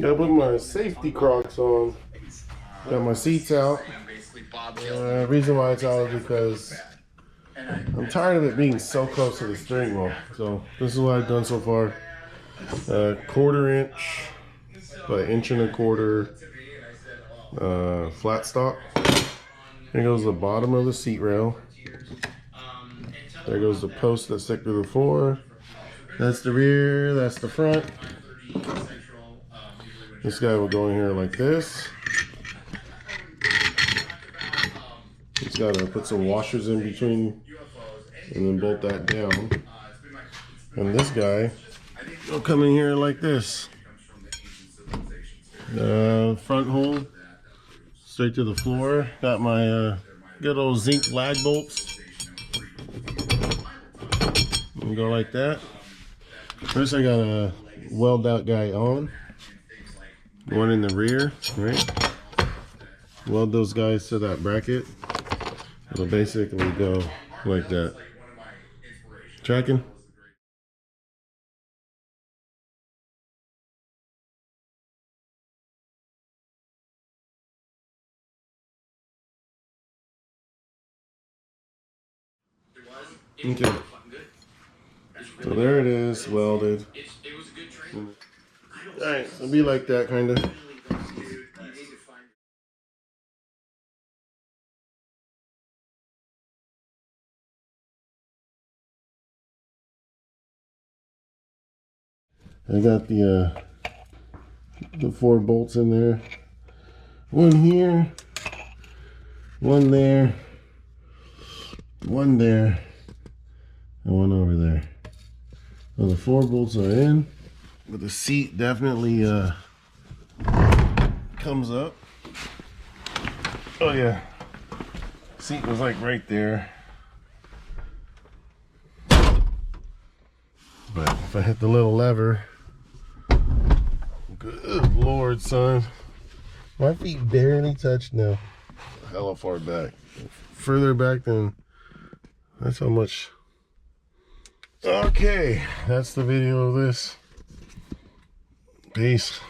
Gotta put my safety Crocs on. Got my seats out. Reason why it's out is because I'm tired of it being so close to the steering wheel. So this is what I've done so far. 1/4 inch by 1.25 inch flat stop. Here goes the bottom of the seat rail. There goes the post that stick to the floor. That's the rear, that's the front. This guy will go in here like this. Just gotta put some washers in between and then bolt that down. And this guy will come in here like this. Front hole straight to the floor. Got my good old zinc lag bolts. And go like that. First I gotta weld that guy on. One in the rear, right? Weld those guys to that bracket. It'll basically go like that. Tracking? Okay. So there it is, welded. Alright, so it'll be like that kind of. I got the 4 bolts in there. One here, one there, one there, and one over there. So the 4 bolts are in, but the seat definitely comes up. Oh yeah, seat was like right there. But if I hit the little lever, good Lord, son. My feet barely touched now. Hella far back. Further back than, that's how much. Okay, that's the video of this. Peace.